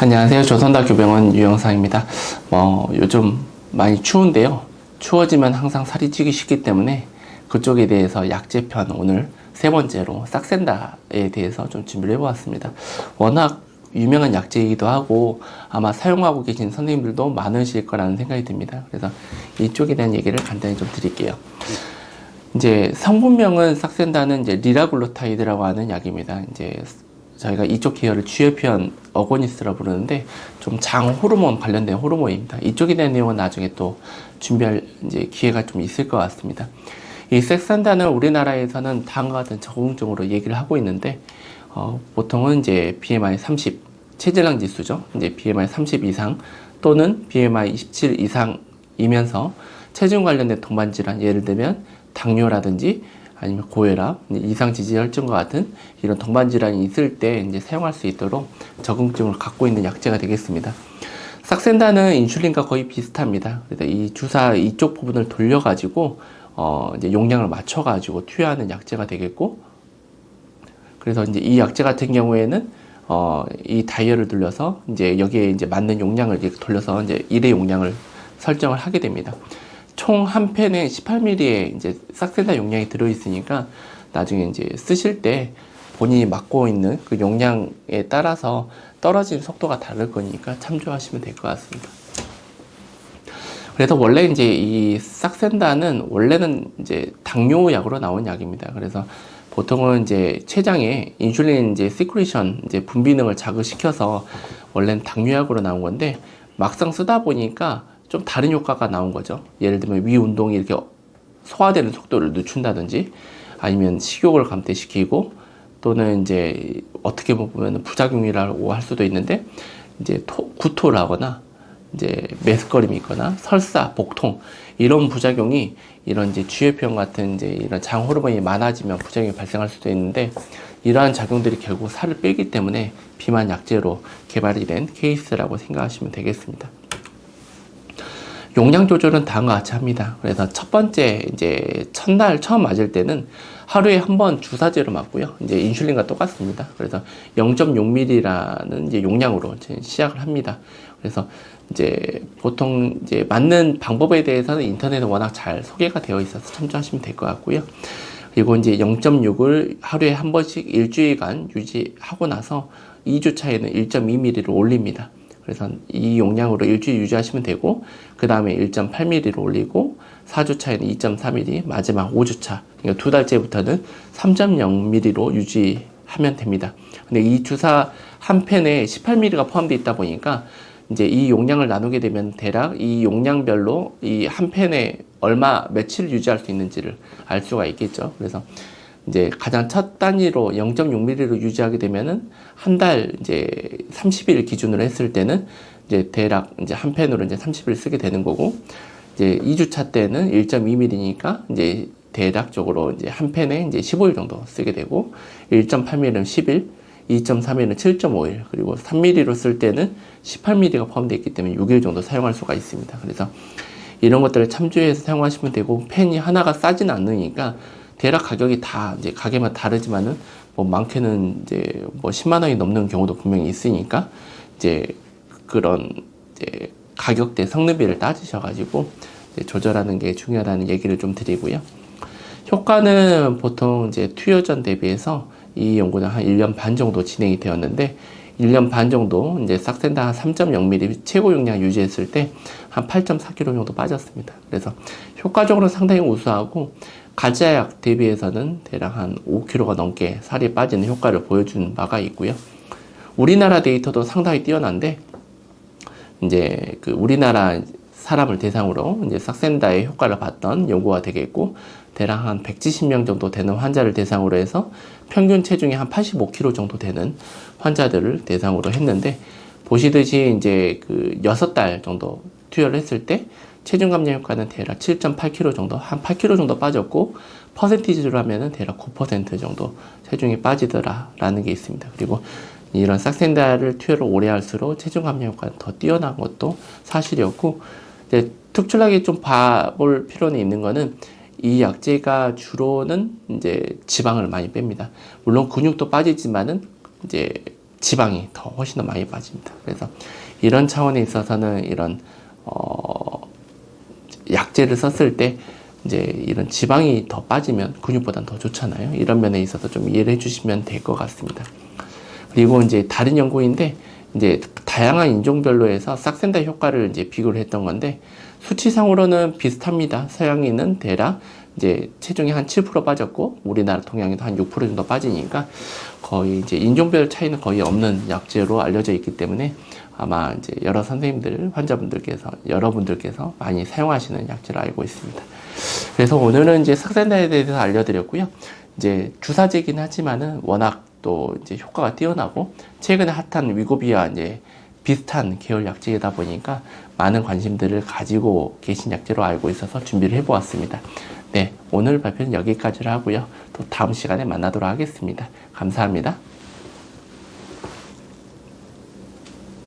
안녕하세요. 조선대학교 병원 유영상입니다. 요즘 많이 추운데요. 추워지면 항상 살이 찌기 쉽기 때문에 그쪽에 대해서 약제편 오늘 세 번째로 싹센다에 대해서 좀 준비를 해보았습니다. 워낙 유명한 약제이기도 하고 아마 사용하고 계신 선생님들도 많으실 거라는 생각이 듭니다. 그래서 이쪽에 대한 얘기를 간단히 좀 드릴게요. 이제 성분명은 싹센다는 이제 리라글루타이드라고 하는 약입니다. 이제 저희가 이쪽 계열을 GLP-1 어고니스트라고 부르는데 좀 장 호르몬 관련된 호르몬입니다. 이쪽에 대한 내용은 나중에 또 준비할 이제 기회가 좀 있을 것 같습니다. 이 싹센다는 우리나라에서는 다음과 같은 적응증으로 얘기를 하고 있는데 보통은 이제 BMI 30 체질량 지수죠. 이제 BMI 30 이상 또는 BMI 27 이상이면서 체중 관련된 동반 질환, 예를 들면 당뇨라든지 아니면 고혈압, 이상 지지 혈증과 같은 이런 동반 질환이 있을 때 이제 사용할 수 있도록 적응증을 갖고 있는 약제가 되겠습니다. 싹센다는 인슐린과 거의 비슷합니다. 그래서 이 주사 이쪽 부분을 돌려가지고 이제 용량을 맞춰가지고 투여하는 약제가 되겠고, 그래서 이제 이 약제 같은 경우에는 이 다이얼을 돌려서 이제 여기에 이제 맞는 용량을 이렇게 돌려서 이제 1의 용량을 설정을 하게 됩니다. 총 한 펜에 18ml의 이제 싹센다 용량이 들어있으니까 나중에 이제 쓰실 때 본인이 맡고 있는 그 용량에 따라서 떨어지는 속도가 다를 거니까 참조하시면 될 것 같습니다. 그래서 원래 이제 이 싹센다는 원래는 이제 당뇨약으로 나온 약입니다. 그래서 보통은 이제 췌장에 인슐린 이제 시크리션 이제 분비능을 자극시켜서 원래는 당뇨약으로 나온 건데 막상 쓰다 보니까 좀 다른 효과가 나온 거죠. 예를 들면 위 운동이 이렇게 소화되는 속도를 늦춘다든지 아니면 식욕을 감퇴시키고 또는 이제 어떻게 보면 부작용이라고 할 수도 있는데 이제 구토를 하거나 이제 메스꺼림이 있거나 설사, 복통 이런 부작용이 이런 이제 GLP-1 같은 이제 이런 장 호르몬이 많아지면 부작용이 발생할 수도 있는데 이러한 작용들이 결국 살을 빼기 때문에 비만 약제로 개발이 된 케이스라고 생각하시면 되겠습니다. 용량 조절은 다음과 같이 합니다. 그래서 첫 번째 이제 첫날 처음 맞을 때는 하루에 한 번 주사제로 맞고요. 이제 인슐린과 똑같습니다. 그래서 0.6ml라는 이제 용량으로 이제 시작을 합니다. 그래서 이제 보통 이제 맞는 방법에 대해서는 인터넷에 워낙 잘 소개가 되어 있어서 참조하시면 될 것 같고요. 그리고 이제 0.6을 하루에 한 번씩 일주일간 유지하고 나서 2주 차에는 1.2ml로 올립니다. 그래서 이 용량으로 일주일 유지하시면 되고 그 다음에 1.8ml로 올리고 4주 차에는 2.3ml, 마지막 5주 차 그러니까 두 달째부터는 3.0ml로 유지하면 됩니다. 근데 이 주사 한 펜에 18ml가 포함되어 있다 보니까 이제 이 용량을 나누게 되면 대략 이 용량별로 이 한 펜에 며칠 유지할 수 있는지를 알 수가 있겠죠. 그래서 이제 가장 첫 단위로 0.6ml로 유지하게 되면은 한 달 이제 30일 기준으로 했을 때는 이제 대략 이제 한 펜으로 이제 30일 쓰게 되는 거고 이제 2주차 때는 1.2ml니까 이제 대략적으로 이제 한 펜에 이제 15일 정도 쓰게 되고 1.8ml는 10일, 2.3ml는 7.5일, 그리고 3ml로 쓸 때는 18ml가 포함되어 있기 때문에 6일 정도 사용할 수가 있습니다. 그래서 이런 것들을 참조해서 사용하시면 되고 펜이 하나가 싸진 않으니까 대략 가격이 다 이제 가게마다 다르지만은 뭐 많게는 이제 뭐 10만 원이 넘는 경우도 분명히 있으니까 이제 그런 이제 가격대 성능비를 따지셔가지고 이제 조절하는 게 중요하다는 얘기를 좀 드리고요. 효과는 보통 이제 투여전 대비해서 이 연구는 한 1년 반 정도 진행이 되었는데 1년 반 정도 이제 싹센다 한 3.0ml 최고 용량 유지했을 때 한 8.4kg 정도 빠졌습니다. 그래서 효과적으로 상당히 우수하고 가짜약 대비해서는 대략 한 5kg가 넘게 살이 빠지는 효과를 보여준 바가 있고요. 우리나라 데이터도 상당히 뛰어난데 이제 그 우리나라 사람을 대상으로 이제 싹센다의 효과를 봤던 연구가 되겠고 대략 한 170명 정도 되는 환자를 대상으로 해서 평균 체중이 한 85kg 정도 되는 환자들을 대상으로 했는데 보시듯이 이제 그 6달 정도 투여를 했을 때 체중 감량 효과는 대략 7.8kg 정도, 한 8kg 정도 빠졌고 퍼센티지로 하면은 대략 9% 정도 체중이 빠지더라라는 게 있습니다. 그리고 이런 싹센다를 투여를 오래 할수록 체중 감량 효과는 더 뛰어난 것도 사실이었고 이제 특출나게 좀 봐볼 필요는 있는 거는 이 약제가 주로는 이제 지방을 많이 뺍니다. 물론 근육도 빠지지만은 이제 지방이 더 훨씬 더 많이 빠집니다. 그래서 이런 차원에 있어서는 이런 약제를 썼을 때 이제 이런 지방이 더 빠지면 근육보다는 더 좋잖아요. 이런 면에 있어서 좀 이해를 해주시면 될 것 같습니다. 그리고 이제 다른 연구인데 이제 다양한 인종별로 해서 싹센다 효과를 이제 비교를 했던 건데 수치상으로는 비슷합니다. 서양인은 대략 이제 체중이 한 7% 빠졌고 우리나라 동양인도 한 6% 정도 빠지니까 거의 이제 인종별 차이는 거의 없는 약제로 알려져 있기 때문에 아마 이제 여러 선생님들, 환자분들께서, 여러분들께서 많이 사용하시는 약제로 알고 있습니다. 그래서 오늘은 이제 싹센다에 대해서 알려드렸고요. 이제 주사제긴 하지만은 워낙 또 이제 효과가 뛰어나고 최근에 핫한 위고비와 이제 비슷한 계열 약제이다 보니까 많은 관심들을 가지고 계신 약제로 알고 있어서 준비를 해보았습니다. 네, 오늘 발표는 여기까지로 하고요. 또 다음 시간에 만나도록 하겠습니다. 감사합니다.